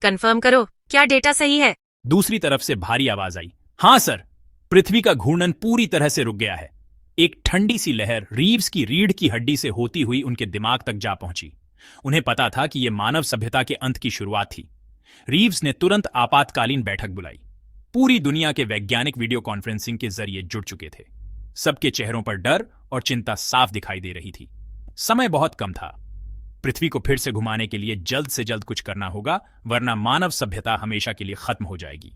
Confirm करो, क्या data सही है? दूसरी तरफ से भारी आवाज आई, हाँ सर। पृथ्वी का घूर्णन पूरी तरह से रुक गया है। एक ठंडी सी लहर रीव्स की रीढ़ की हड्डी से होती हुई उनके दिमाग तक जा पहुंची। उन्हें पता था कि यह मानव सभ्यता के अंत की शुरुआत थी। रीव्स ने तुरंत आपातकालीन बैठक बुलाई। पूरी दुनिया के वैज्ञानिक वीडियो कॉन्फ्रेंसिंग के जरिए जुड़ चुके थे। सबके चेहरों पर डर और चिंता साफ दिखाई दे रही थी। समय बहुत कम था। पृथ्वी को फिर से घुमाने के लिए जल्द से जल्द कुछ करना होगा, वरना मानव सभ्यता हमेशा के लिए खत्म हो जाएगी।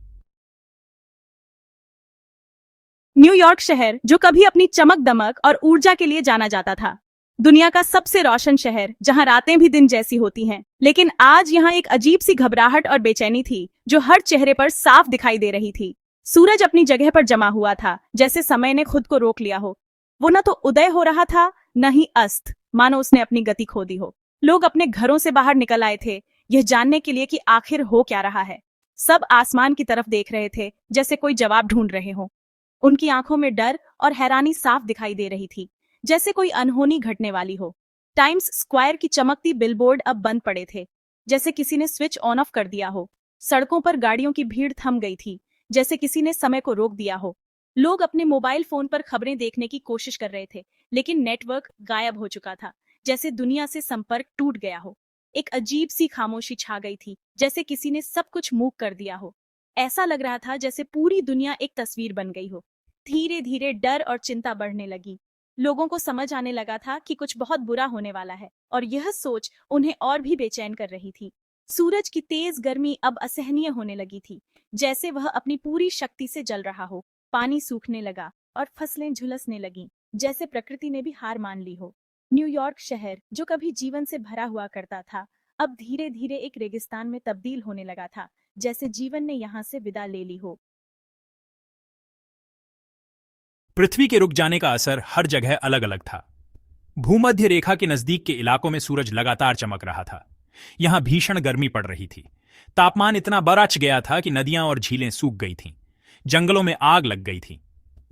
न्यूयॉर्क शहर, जो कभी अपनी चमक दमक और ऊर्जा के लिए जाना जाता था, दुनिया का सबसे रोशन शहर, जहां रातें भी दिन जैसी होती हैं, लेकिन आज यहां एक अजीब सी घबराहट और बेचैनी थी जो हर चेहरे पर साफ दिखाई दे रही थी। सूरज अपनी जगह पर जमा हुआ था, जैसे समय ने खुद को रोक लिया हो। वो न तो उदय हो रहा था, न ही अस्त, मानो उसने अपनी गति खो दी हो। लोग अपने घरों से बाहर निकल आए थे, यह जानने के लिए कि आखिर हो क्या रहा है। सब आसमान की तरफ देख रहे थे, जैसे कोई जवाब ढूंढ रहे हो। उनकी आंखों में डर और हैरानी साफ दिखाई दे रही थी, जैसे कोई अनहोनी घटने वाली हो। टाइम्स स्क्वायर की चमकती बिलबोर्ड अब बंद पड़े थे, जैसे किसी ने स्विच ऑन ऑफ कर दिया हो। सड़कों पर गाड़ियों की भीड़ थम गई थी, जैसे किसी ने समय को रोक दिया हो। लोग अपने मोबाइल फोन पर खबरें देखने की कोशिश कर रहे थे, लेकिन नेटवर्क गायब हो चुका था, जैसे दुनिया से संपर्क टूट गया हो। एक अजीब सी खामोशी छा गई थी, जैसे किसी ने सब कुछ मूक कर दिया हो। ऐसा लग रहा था जैसे पूरी दुनिया एक तस्वीर बन गई हो। धीरे धीरे डर और चिंता बढ़ने लगी। लोगों को समझ आने लगा था कि कुछ बहुत बुरा होने वाला है, और यह सोच उन्हें और भी बेचैन कर रही थी। सूरज की तेज गर्मी अब असहनीय होने लगी थी, जैसे वह अपनी पूरी शक्ति से जल रहा हो। पानी सूखने लगा और फसलें झुलसने लगीं, जैसे प्रकृति ने भी हार मान ली हो। न्यूयॉर्क शहर, जो कभी जीवन से भरा हुआ करता था, अब धीरे धीरे एक रेगिस्तान में तब्दील होने लगा था, जैसे जीवन ने यहाँ से विदा ले ली हो। पृथ्वी के रुक जाने का असर हर जगह अलग अलग था। भूमध्य रेखा के नजदीक के इलाकों में सूरज लगातार चमक रहा था। यहां भीषण गर्मी पड़ रही थी। तापमान इतना बढ़ गया था कि नदियां और झीलें सूख गई थीं। जंगलों में आग लग गई थी।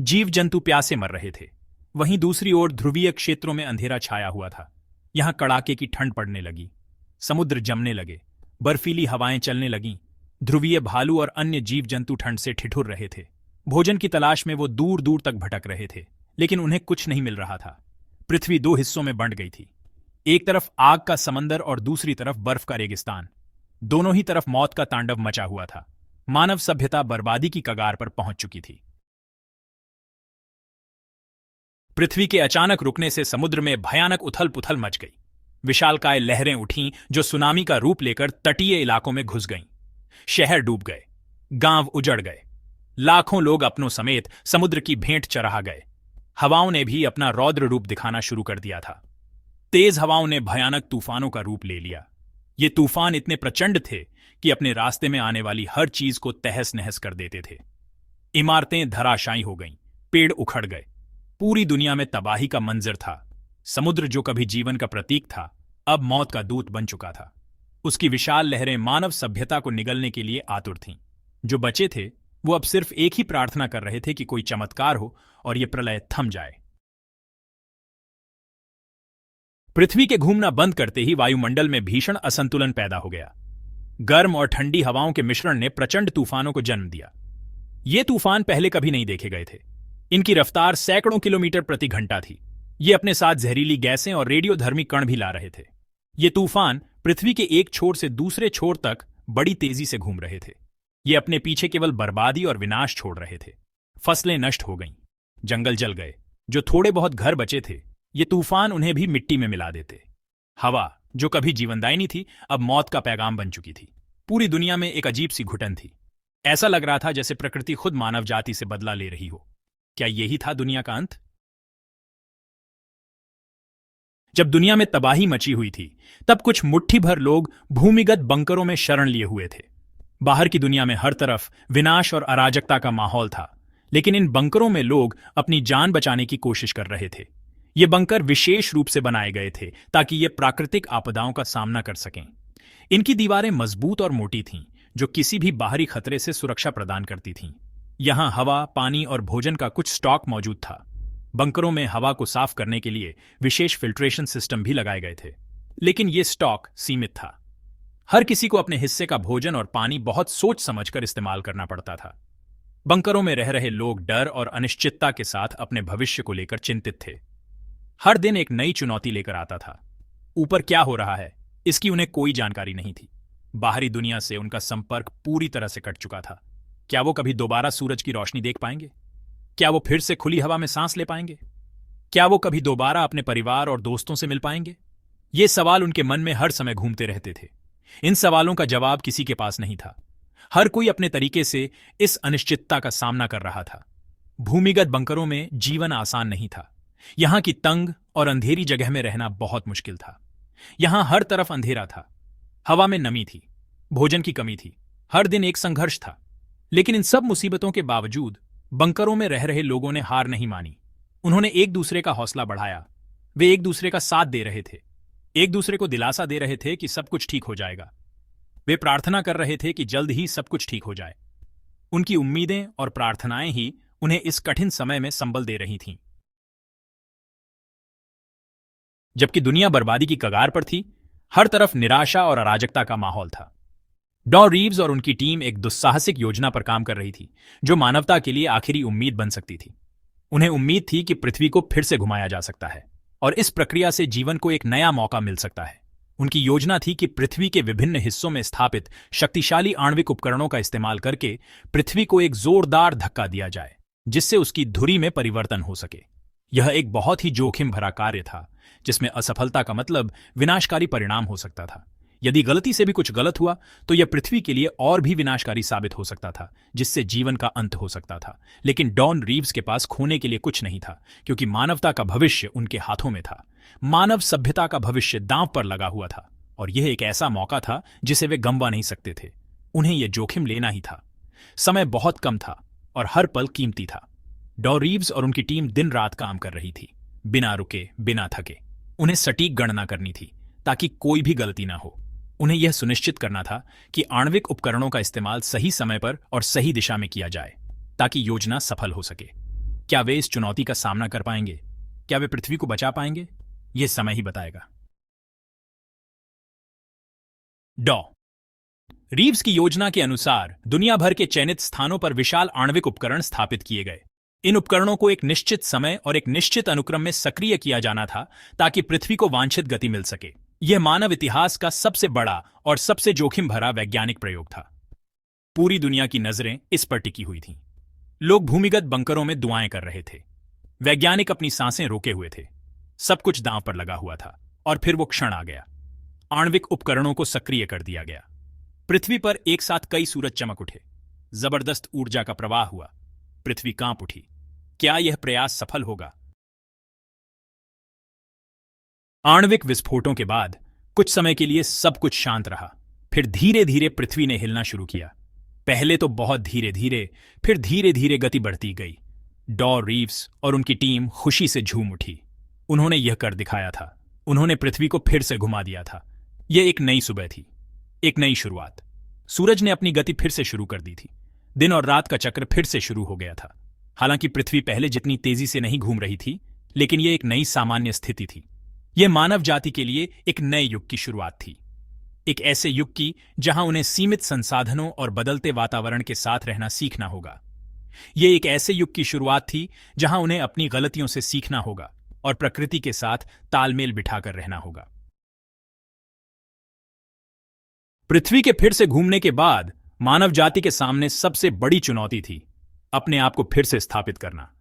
जीव जंतु प्यासे मर रहे थे। वहीं दूसरी ओर ध्रुवीय क्षेत्रों में अंधेरा छाया हुआ था। यहां कड़ाके की ठंड पड़ने लगी। समुद्र जमने लगे। बर्फीली हवाएं चलने लगीं। ध्रुवीय भालू और अन्य जीव जंतु ठंड से ठिठुर रहे थे। भोजन की तलाश में वो दूर दूर तक भटक रहे थे, लेकिन उन्हें कुछ नहीं मिल रहा था। पृथ्वी दो हिस्सों में बंट गई थी। एक तरफ आग का समंदर और दूसरी तरफ बर्फ का रेगिस्तान। दोनों ही तरफ मौत का तांडव मचा हुआ था। मानव सभ्यता बर्बादी की कगार पर पहुंच चुकी थी। पृथ्वी के अचानक रुकने से समुद्र में भयानक उथल पुथल मच गई। विशालकाय लहरें उठीं जो सुनामी का रूप लेकर तटीय इलाकों में घुस गईं। शहर डूब गए। गांव उजड़ गए। लाखों लोग अपनों समेत समुद्र की भेंट चढ़ा गए। हवाओं ने भी अपना रौद्र रूप दिखाना शुरू कर दिया था। तेज हवाओं ने भयानक तूफानों का रूप ले लिया। ये तूफान इतने प्रचंड थे कि अपने रास्ते में आने वाली हर चीज को तहस नहस कर देते थे। इमारतें धराशायी हो गईं। पेड़ उखड़ गए। पूरी दुनिया में तबाही का मंजर था। समुद्र, जो कभी जीवन का प्रतीक था, अब मौत का दूत बन चुका था। उसकी विशाल लहरें मानव सभ्यता को निगलने के लिए आतुर थीं। जो बचे थे वो अब सिर्फ एक ही प्रार्थना कर रहे थे कि कोई चमत्कार हो और यह प्रलय थम जाए। पृथ्वी के घूमना बंद करते ही वायुमंडल में भीषण असंतुलन पैदा हो गया। गर्म और ठंडी हवाओं के मिश्रण ने प्रचंड तूफानों को जन्म दिया। ये तूफान पहले कभी नहीं देखे गए थे। इनकी रफ्तार सैकड़ों किलोमीटर प्रति घंटा थी। ये अपने साथ जहरीली गैसें और रेडियोधर्मी कण भी ला रहे थे। ये तूफान पृथ्वी के एक छोर से दूसरे छोर तक बड़ी तेजी से घूम रहे थे। ये अपने पीछे केवल बर्बादी और विनाश छोड़ रहे थे। फसलें नष्ट हो गईं। जंगल जल गए। जो थोड़े बहुत घर बचे थे, ये तूफान उन्हें भी मिट्टी में मिला देते। हवा, जो कभी जीवनदायिनी थी, अब मौत का पैगाम बन चुकी थी। पूरी दुनिया में एक अजीब सी घुटन थी। ऐसा लग रहा था जैसे प्रकृति खुद मानव जाति से बदला ले रही हो। क्या यही था दुनिया का अंत? जब दुनिया में तबाही मची हुई थी, तब कुछ मुट्ठी भर लोग भूमिगत बंकरों में शरण लिए हुए थे। बाहर की दुनिया में हर तरफ विनाश और अराजकता का माहौल था, लेकिन इन बंकरों में लोग अपनी जान बचाने की कोशिश कर रहे थे। ये बंकर विशेष रूप से बनाए गए थे ताकि ये प्राकृतिक आपदाओं का सामना कर सकें। इनकी दीवारें मजबूत और मोटी थीं, जो किसी भी बाहरी खतरे से सुरक्षा प्रदान करती थीं। यहां हवा, पानी और भोजन का कुछ स्टॉक मौजूद था। बंकरों में हवा को साफ करने के लिए विशेष फिल्ट्रेशन सिस्टम भी लगाए गए थे, लेकिन ये स्टॉक सीमित था। हर किसी को अपने हिस्से का भोजन और पानी बहुत सोच समझकर इस्तेमाल करना पड़ता था। बंकरों में रह रहे लोग डर और अनिश्चितता के साथ अपने भविष्य को लेकर चिंतित थे। हर दिन एक नई चुनौती लेकर आता था। ऊपर क्या हो रहा है, इसकी उन्हें कोई जानकारी नहीं थी। बाहरी दुनिया से उनका संपर्क पूरी तरह से कट चुका था। क्या वो कभी दोबारा सूरज की रोशनी देख पाएंगे? क्या वो फिर से खुली हवा में सांस ले पाएंगे? क्या वो कभी दोबारा अपने परिवार और दोस्तों से मिल पाएंगे? ये सवाल उनके मन में हर समय घूमते रहते थे। इन सवालों का जवाब किसी के पास नहीं था। हर कोई अपने तरीके से इस अनिश्चितता का सामना कर रहा था। भूमिगत बंकरों में जीवन आसान नहीं था। यहां की तंग और अंधेरी जगह में रहना बहुत मुश्किल था। यहां हर तरफ अंधेरा था, हवा में नमी थी, भोजन की कमी थी, हर दिन एक संघर्ष था। लेकिन इन सब मुसीबतों के बावजूद बंकरों में रह रहे लोगों ने हार नहीं मानी। उन्होंने एक दूसरे का हौसला बढ़ाया। वे एक दूसरे का साथ दे रहे थे, एक दूसरे को दिलासा दे रहे थे कि सब कुछ ठीक हो जाएगा। वे प्रार्थना कर रहे थे कि जल्द ही सब कुछ ठीक हो जाए। उनकी उम्मीदें और प्रार्थनाएं ही उन्हें इस कठिन समय में संबल दे रही थीं। जबकि दुनिया बर्बादी की कगार पर थी, हर तरफ निराशा और अराजकता का माहौल था। डॉन रीव्स और उनकी टीम एक दुस्साहसिक योजना पर काम कर रही थी, जो मानवता के लिए आखिरी उम्मीद बन सकती थी। उन्हें उम्मीद थी कि पृथ्वी को फिर से घुमाया जा सकता है और इस प्रक्रिया से जीवन को एक नया मौका मिल सकता है। उनकी योजना थी कि पृथ्वी के विभिन्न हिस्सों में स्थापित शक्तिशाली आणविक उपकरणों का इस्तेमाल करके पृथ्वी को एक जोरदार धक्का दिया जाए, जिससे उसकी धुरी में परिवर्तन हो सके। यह एक बहुत ही जोखिम भरा कार्य था, जिसमें असफलता का मतलब विनाशकारी परिणाम हो सकता था। यदि गलती से भी कुछ गलत हुआ तो यह पृथ्वी के लिए और भी विनाशकारी साबित हो सकता था, जिससे जीवन का अंत हो सकता था। लेकिन डॉन रीव्स के पास खोने के लिए कुछ नहीं था, क्योंकि मानवता का भविष्य उनके हाथों में था। मानव सभ्यता का भविष्य दांव पर लगा हुआ था और यह एक ऐसा मौका था जिसे वे गंवा नहीं सकते थे। उन्हें यह जोखिम लेना ही था। समय बहुत कम था और हर पल कीमती था। डॉन रीव्स और उनकी टीम दिन रात काम कर रही थी, बिना रुके, बिना थके। उन्हें सटीक गणना करनी थी ताकि कोई भी गलती ना हो। उन्हें यह सुनिश्चित करना था कि आणविक उपकरणों का इस्तेमाल सही समय पर और सही दिशा में किया जाए, ताकि योजना सफल हो सके। क्या वे इस चुनौती का सामना कर पाएंगे? क्या वे पृथ्वी को बचा पाएंगे? यह समय ही बताएगा। डॉ रीव्स की योजना के अनुसार दुनिया भर के चयनित स्थानों पर विशाल आणविक उपकरण स्थापित किए गए। इन उपकरणों को एक निश्चित समय और एक निश्चित अनुक्रम में सक्रिय किया जाना था, ताकि पृथ्वी को वांछित गति मिल सके। यह मानव इतिहास का सबसे बड़ा और सबसे जोखिम भरा वैज्ञानिक प्रयोग था। पूरी दुनिया की नजरें इस पर टिकी हुई थीं। लोग भूमिगत बंकरों में दुआएं कर रहे थे। वैज्ञानिक अपनी सांसें रोके हुए थे। सब कुछ दांव पर लगा हुआ था। और फिर वो क्षण आ गया। आणविक उपकरणों को सक्रिय कर दिया गया। पृथ्वी पर एक साथ कई सूरज चमक उठे। जबरदस्त ऊर्जा का प्रवाह हुआ। पृथ्वी कांप उठी। क्या यह प्रयास सफल होगा? आणविक विस्फोटों के बाद कुछ समय के लिए सब कुछ शांत रहा। फिर धीरे धीरे पृथ्वी ने हिलना शुरू किया। पहले तो बहुत धीरे धीरे, फिर धीरे धीरे गति बढ़ती गई। डॉ रीव्स और उनकी टीम खुशी से झूम उठी। उन्होंने यह कर दिखाया था। उन्होंने पृथ्वी को फिर से घुमा दिया था। यह एक नई सुबह थी, एक नई शुरुआत। सूरज ने अपनी गति फिर से शुरू कर दी थी। दिन और रात का चक्र फिर से शुरू हो गया था। हालांकि पृथ्वी पहले जितनी तेजी से नहीं घूम रही थी, लेकिन यह एक नई सामान्य स्थिति थी। यह मानव जाति के लिए एक नए युग की शुरुआत थी। एक ऐसे युग की जहां उन्हें सीमित संसाधनों और बदलते वातावरण के साथ रहना सीखना होगा। यह एक ऐसे युग की शुरुआत थी जहां उन्हें अपनी गलतियों से सीखना होगा और प्रकृति के साथ तालमेल बिठाकर रहना होगा। पृथ्वी के फिर से घूमने के बाद मानव जाति के सामने सबसे बड़ी चुनौती थी अपने आप को फिर से स्थापित करना।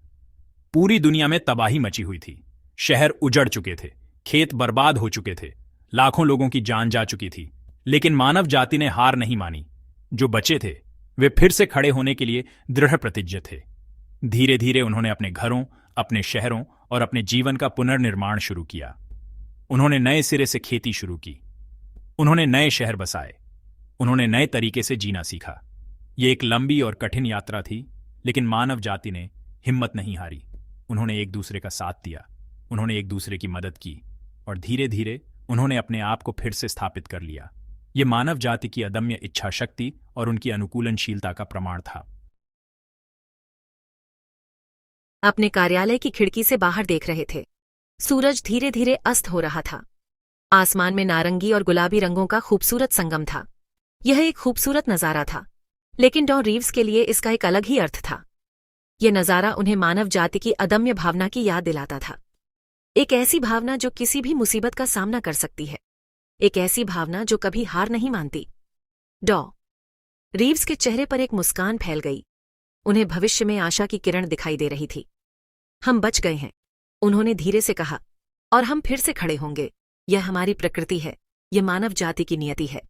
पूरी दुनिया में तबाही मची हुई थी। शहर उजड़ चुके थे, खेत बर्बाद हो चुके थे, लाखों लोगों की जान जा चुकी थी। लेकिन मानव जाति ने हार नहीं मानी। जो बचे थे वे फिर से खड़े होने के लिए दृढ़ प्रतिज्ञ थे। धीरे धीरे उन्होंने अपने घरों, अपने शहरों और अपने जीवन का पुनर्निर्माण शुरू किया। उन्होंने नए सिरे से खेती शुरू की। उन्होंने नए शहर बसाए। उन्होंने नए तरीके से जीना सीखा। यह एक लंबी और कठिन यात्रा थी, लेकिन मानव जाति ने हिम्मत नहीं हारी। उन्होंने एक दूसरे का साथ दिया। उन्होंने एक दूसरे की मदद की और धीरे धीरे उन्होंने अपने आप को फिर से स्थापित कर लिया। यह मानव जाति की अदम्य इच्छा शक्ति और उनकी अनुकूलनशीलता का प्रमाण था। अपने कार्यालय की खिड़की से बाहर देख रहे थे। सूरज धीरे धीरे अस्त हो रहा था। आसमान में नारंगी और गुलाबी रंगों का खूबसूरत संगम था। यह एक खूबसूरत नजारा था, लेकिन डॉन रीव्स के लिए इसका एक अलग ही अर्थ था। यह नजारा उन्हें मानव जाति की अदम्य भावना की याद दिलाता था। एक ऐसी भावना जो किसी भी मुसीबत का सामना कर सकती है, एक ऐसी भावना जो कभी हार नहीं मानती। डॉ रीव्स के चेहरे पर एक मुस्कान फैल गई। उन्हें भविष्य में आशा की किरण दिखाई दे रही थी। हम बच गए हैं, उन्होंने धीरे से कहा, और हम फिर से खड़े होंगे। यह हमारी प्रकृति है, यह मानव जाति की नियति है।